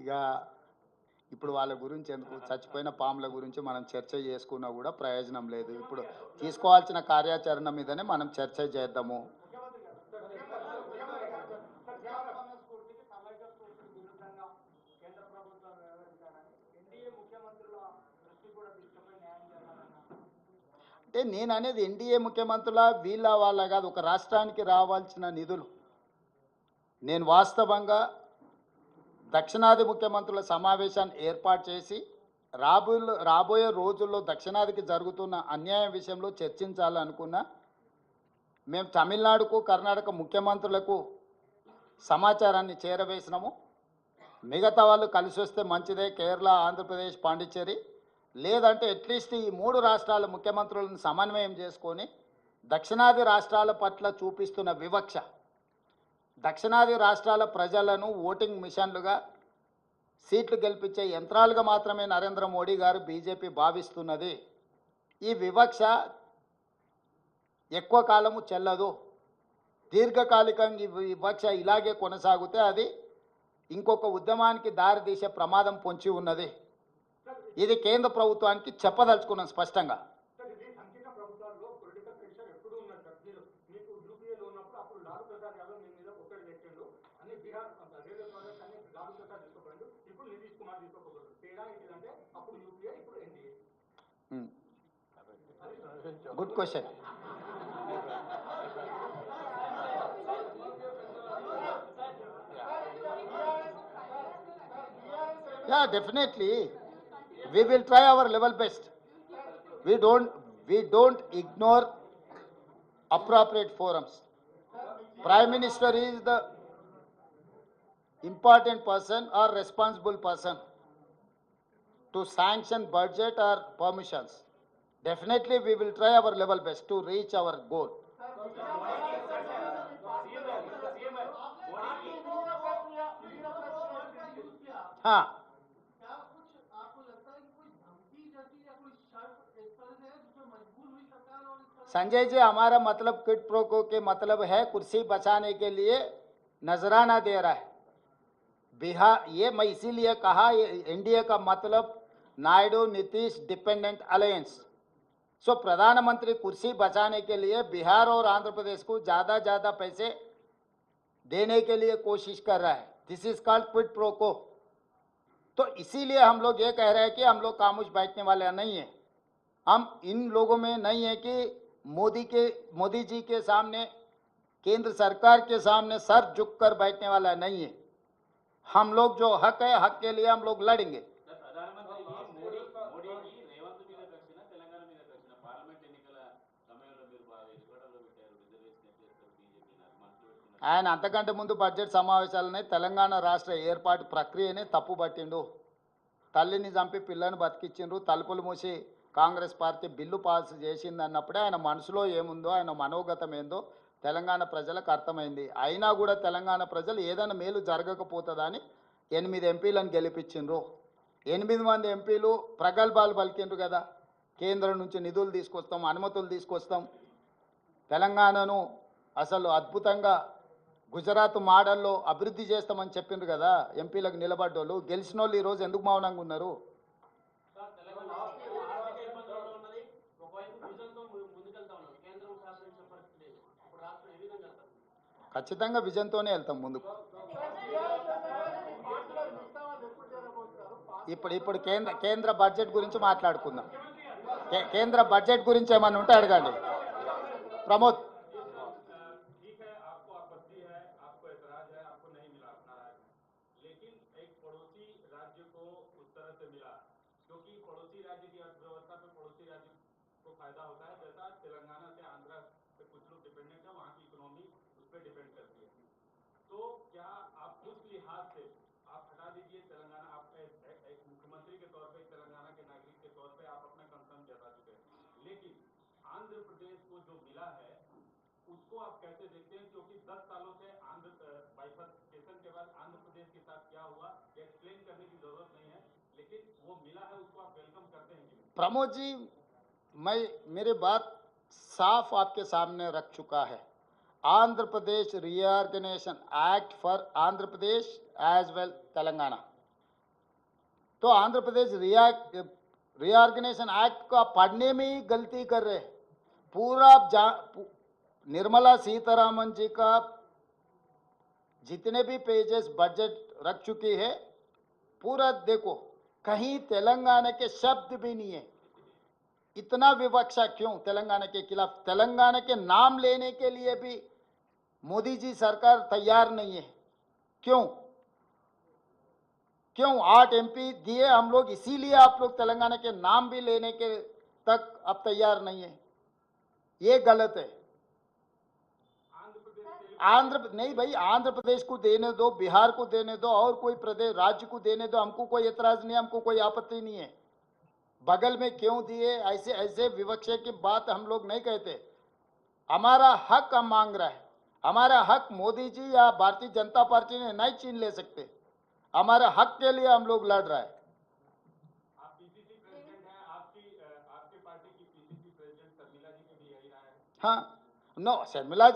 ఇక ఇప్పుడు వాళ్ళ గురించి ఎందుకు, చచ్చిపోయిన పాముల గురించి మనం చర్చ చేసుకున్నా కూడా ప్రయోజనం లేదు. ఇప్పుడు తీసుకోవాల్సిన కార్యాచరణ మీదనే మనం చర్చ చేద్దాము. అంటే నేను అనేది ఎన్డీఏ ముఖ్యమంత్రుల వీళ్ళ వాళ్ళ కాదు, ఒక రాష్ట్రానికి రావాల్సిన నిధులు. నేను వాస్తవంగా దక్షిణాది ముఖ్యమంత్రుల సమావేశాన్ని ఏర్పాటు చేసి రాబోయే రోజుల్లో దక్షిణాదికి జరుగుతున్న అన్యాయం విషయంలో చర్చించాలనుకున్నా. మేము తమిళనాడుకు కర్ణాటక ముఖ్యమంత్రులకు సమాచారాన్ని చేరవేసినాము. మిగతా వాళ్ళు కలిసి వస్తే మంచిదే, కేరళ, ఆంధ్రప్రదేశ్, పాండిచ్చేరి, లేదంటే అట్లీస్ట్ ఈ 3 రాష్ట్రాల ముఖ్యమంత్రులను సమన్వయం చేసుకొని దక్షిణాది రాష్ట్రాల పట్ల చూపిస్తున్న వివక్ష, దక్షిణాది రాష్ట్రాల ప్రజలను ఓటింగ్ మిషన్లుగా, సీట్లు గెలిపించే యంత్రాలుగా మాత్రమే నరేంద్ర మోడీ గారు బీజేపీ భావిస్తున్నది. ఈ వివక్ష ఎక్కువ కాలము చెల్లదు. దీర్ఘకాలికంగా ఈ వివక్ష ఇలాగే కొనసాగితే అది ఇంకొక ఉద్యమానికి దారితీసే ప్రమాదం పొంచి ఉన్నది. ఇది కేంద్ర ప్రభుత్వానికి చెప్పదలుచుకున్నాం స్పష్టంగా. Good question. Yeah, definitely. We will try our level best. We don't ignore appropriate forums. Prime Minister is the important person or responsible person to sanction budget or permissions. Definitely we will try our level best to reach our goal. हाँ, संजय जी, हमारा मतलब Kwid प्रोको के मतलब है कुर्सी बचाने के लिए नजराना दे रहा है बिहार। ये मैं इसीलिए कहा ये एनडीए का मतलब नायडू नीतीश डिपेंडेंट अलायंस। सो प्रधानमंत्री कुर्सी बचाने के लिए बिहार और आंध्र प्रदेश को ज़्यादा पैसे देने के लिए कोशिश कर रहा है। This is called quid pro quo. तो इसीलिए हम लोग ये कह रहे हैं कि हम लोग खामोश बैठने वाले नहीं हैं। हम इन लोगों में नहीं है कि मोदी जी के सामने, केंद्र सरकार के सामने सर झुककर बैठने वाला नहीं है। हम लोग जो हक है, हक के लिए हम लोग लड़ेंगे। ఆయన అంతకంటే ముందు బడ్జెట్ సమావేశాలనే తెలంగాణ రాష్ట్ర ఏర్పాటు ప్రక్రియనే తప్పుబట్టిండు. తల్లిని చంపి పిల్లని బతికించిండ్రు, తలుపులు మూసి కాంగ్రెస్ పార్టీ బిల్లు పాస్ చేసింది అన్నప్పుడే ఆయన మనసులో ఏముందో, ఆయన మనోగతం ఏందో తెలంగాణ ప్రజలకు అర్థమైంది. అయినా కూడా తెలంగాణ ప్రజలు ఏదైనా మేలు జరగకపోతుందని 8 ఎంపీలను గెలిపించిండ్రు. 8 మంది ఎంపీలు ప్రగల్భాలు పలికిండ్రు కదా, కేంద్రం నుంచి నిధులు తీసుకొస్తాం, అనుమతులు తీసుకొస్తాం, తెలంగాణను అసలు అద్భుతంగా గుజరాత్ మోడల్లో అభివృద్ధి చేస్తామని చెప్పిండ్రు కదా ఎంపీలకు నిలబడ్డోళ్ళు. గెలిచిన వాళ్ళు ఈరోజు ఎందుకు మౌనంగా ఉన్నారు? ఖచ్చితంగా విజన్తోనే వెళ్తాం ముందుకు. ఇప్పుడు కేంద్ర బడ్జెట్ గురించి మాట్లాడుకుందాం. కేంద్ర బడ్జెట్ గురించి ఏమన్నా ఉంటే అడగండి. ప్రమోద్. ठीक है, आपको आपत्ति है, आपको ऐतराज है, आपको नहीं मिला अपना राज्य, लेकिन एक पड़ोसी राज्य को उस तरह से मिला, क्योंकि पड़ोसी राज्य की अर्थव्यवस्था पे पड़ोसी राज्य को फायदा होता है। जैसा तेलंगाना से आंध्र पे कुछ लोग डिपेंडेंट है, वहाँ की इकोनॉमी उस पर डिपेंड करती है। तो क्या आप उस लिहाज से आप हटा दीजिए तेलंगाना, आप एक मुख्यमंत्री के तौर पर तेलंगाना के नागरिक के तौर पर आप अपना कंसर्न जता चुके हैं, लेकिन आंध्र प्रदेश को जो मिला है उसको आप कैसे देखते हैं? क्योंकि 10 सालों से आंध्र बाइफर्केशन के बाद आंध्र प्रदेश के साथ क्या हुआ ये एक्सप्लेन करने की जरूरत नहीं है, लेकिन वो मिला है उसको आप वेलकम करते हैं कि नहीं? प्रमोद जी, मैं मेरी बात साफ आपके सामने रख चुका है। Andhra Pradesh reorganisation act for Andhra Pradesh as well Telangana, तो आंध्र प्रदेश रीऑर्गेनाइजेशन एक्ट को आप पढ़ने में ही गलती कर रहे हैं। पूरा निर्मला सीतारामन जी का जितने भी पेजेस बजट रख चुकी है पूरा देखो, कहीं तेलंगाना के शब्द भी नहीं है। इतना विवक्षा क्यों तेलंगाना के खिलाफ? तेलंगाना के नाम लेने के लिए भी मोदी जी सरकार तैयार नहीं है। क्यों? 8 MP दिए हम लोग, इसीलिए आप लोग तेलंगाना के नाम भी लेने के तक अब तैयार नहीं है। ये गलत है। नहीं भाई, आंध्र प्रदेश को देने दो, बिहार को देने दो, और कोई प्रदेश राज्य को देने दो, हमको कोई एतराज नहीं, हमको कोई आपत्ति नहीं है। बगल में क्यों दिए, ऐसे विवक्षा की बात हम लोग नहीं कहते। हमारा हक हम मांग रहा है। हमारा हक मोदी जी या भारतीय जनता पार्टी ने नहीं छीन ले सकते। हमारे हक के लिए हम लोग लड़ रहे हैं। आप पीसीसी प्रेसिडेंट हैं, आपकी पार्टी की पीसीसी प्रेसिडेंट शर्मिला जी की भी यही राय है? हाँ, नो, शर्मिला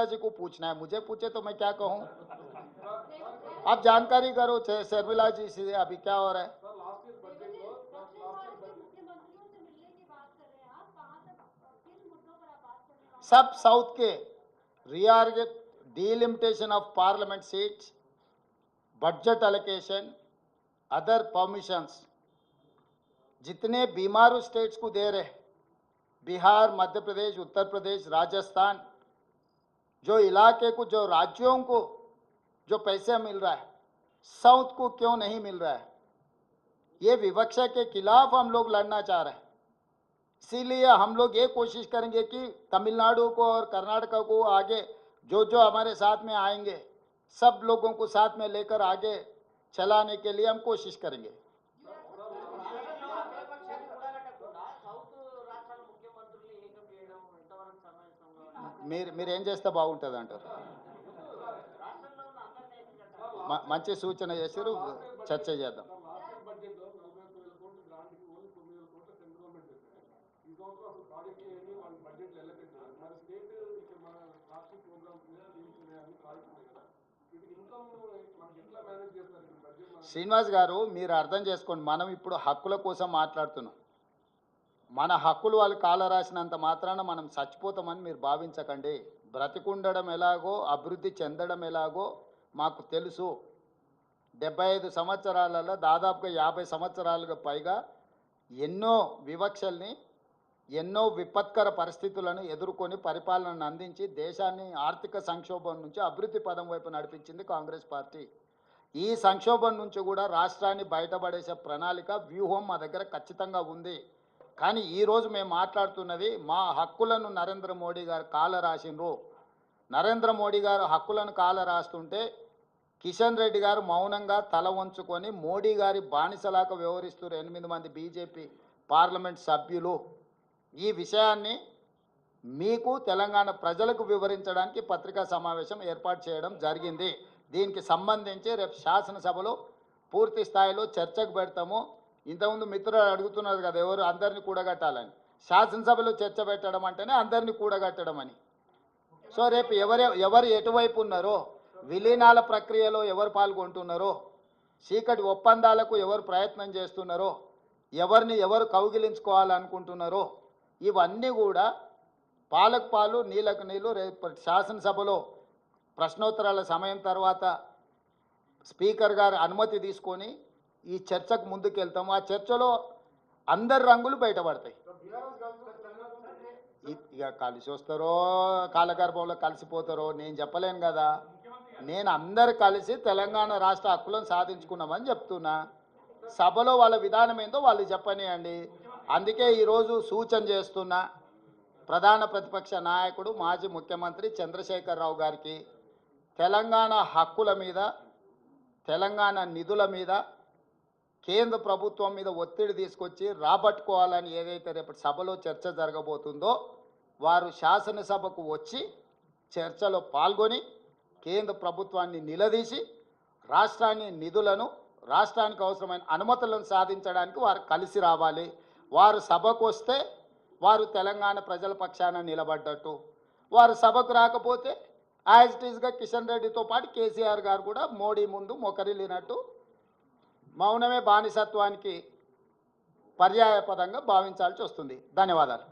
जी को पूछना है, मुझे पूछे तो मैं क्या कहूँ। आप जानकारी करो शर्मिला जी से अभी क्या हो रहा है। सब साउथ के delimitation of parliament seats, budget allocation, other permissions, जितने बीमारू स्टेट्स को दे रहे, बिहार, मध्य प्रदेश, उत्तर प्रदेश, राजस्थान, जो इलाके को, जो राज्यों को जो पैसे मिल रहा है, साउथ को क्यों नहीं मिल रहा है? ये विवक्षा के खिलाफ हम लोग लड़ना चाह रहे हैं। इसीलिए हम लोग ये कोशिश करेंगे कि तमिलनाडु को और कर्नाटक को आगे जो हमारे साथ में आएंगे, सब लोगों को साथ में लेकर आगे चलाने के लिए हम कोशिश करेंगे। మీరు ఏం చేస్తే బాగుంటుంది అంటారు? మంచి సూచన చేశారు, చర్చ చేద్దాం. శ్రీనివాస్ గారు, మీరు అర్థం చేసుకోండి, మనం ఇప్పుడు హక్కుల కోసం మాట్లాడుతున్నాం. మన హక్కులు వాళ్ళు కాల రాసినంత మాత్రాన మనం చచ్చిపోతామని మీరు భావించకండి. బ్రతికుండడం ఎలాగో, అభివృద్ధి చెందడం ఎలాగో మాకు తెలుసు. 75 సంవత్సరాలలో దాదాపుగా 50 సంవత్సరాలుగా పైగా ఎన్నో వివక్షల్ని, ఎన్నో విపత్కర పరిస్థితులను ఎదుర్కొని పరిపాలనను అందించి దేశాన్ని ఆర్థిక సంక్షోభం నుంచి అభివృద్ధి పదం వైపు నడిపించింది కాంగ్రెస్ పార్టీ. ఈ సంక్షోభం నుంచి కూడా రాష్ట్రాన్ని బయటపడేసే ప్రణాళిక, వ్యూహం మా దగ్గర ఖచ్చితంగా ఉంది. కానీ ఈరోజు మేము మాట్లాడుతున్నది మా హక్కులను నరేంద్ర మోడీ గారు కాల రాసిండ్రు. నరేంద్ర మోడీ గారు హక్కులను కాల రాస్తుంటే కిషన్ రెడ్డి గారు మౌనంగా తల వంచుకొని మోడీ గారి బానిసలాగా వ్యవహరిస్తున్నారు 8 మంది బీజేపీ పార్లమెంట్ సభ్యులు. ఈ విషయాన్ని మీకు తెలంగాణ ప్రజలకు వివరించడానికి పత్రికా సమావేశం ఏర్పాటు చేయడం జరిగింది. దీనికి సంబంధించి రేపు శాసనసభలో పూర్తి స్థాయిలో చర్చకు పెడతాము. ఇంతకుముందు మిత్రులు అడుగుతున్నారు కదా, ఎవరు అందరినీ కూడగట్టాలని. శాసనసభలో చర్చ పెట్టడం అంటేనే అందరినీ కూడగట్టడం అని. సో రేపు ఎవరు ఎటువైపు ఉన్నారో, విలీనాల ప్రక్రియలో ఎవరు పాల్గొంటున్నారో, చీకటి ఒప్పందాలకు ఎవరు ప్రయత్నం చేస్తున్నారో, ఎవరిని ఎవరు కౌగిలించుకోవాలనుకుంటున్నారో, ఇవన్నీ కూడా పాలకు పాలు నీళ్ళకు నీళ్ళు రేపు శాసనసభలో ప్రశ్నోత్తరాల సమయం తర్వాత స్పీకర్ గారు అనుమతి తీసుకొని ఈ చర్చకు ముందుకెళ్తాము. ఆ చర్చలో అందరి రంగులు బయటపడతాయి. ఇక కలిసి వస్తారో కాలగర్భంలో కలిసిపోతారో నేను చెప్పలేను కదా. నేను అందరు కలిసి తెలంగాణ రాష్ట్ర హక్కులను సాధించుకున్నామని చెప్తున్నా. సభలో వాళ్ళ విధానం ఏందో వాళ్ళు చెప్పనియండి. అందుకే ఈరోజు సూచన చేస్తున్నా ప్రధాన ప్రతిపక్ష నాయకుడు మాజీ ముఖ్యమంత్రి చంద్రశేఖరరావు గారికి తెలంగాణ హక్కుల మీద, తెలంగాణ నిధుల మీద కేంద్ర ప్రభుత్వం మీద ఒత్తిడి తీసుకొచ్చి రాబట్టుకోవాలని ఏదైతే రేపు సభలో చర్చ జరగబోతుందో వారు శాసనసభకు వచ్చి చర్చలో పాల్గొని కేంద్ర ప్రభుత్వాన్ని నిలదీసి రాష్ట్రాన్ని నిధులను, రాష్ట్రానికి అవసరమైన అనుమతులను సాధించడానికి వారు కలిసి రావాలి. వారు సభకు వస్తే వారు తెలంగాణ ప్రజల పక్షాన నిలబడ్డట్టు, వారు సభకు రాకపోతే యాజ్ ఇట్ ఈస్గా కిషన్ రెడ్డితో పాటు కేసీఆర్ గారు కూడా మోడీ ముందు మొకరిల్లినట్టు మౌనమే బానిసత్వానికి పర్యాయపదంగా భావించాల్సి వస్తుంది. ధన్యవాదాలు.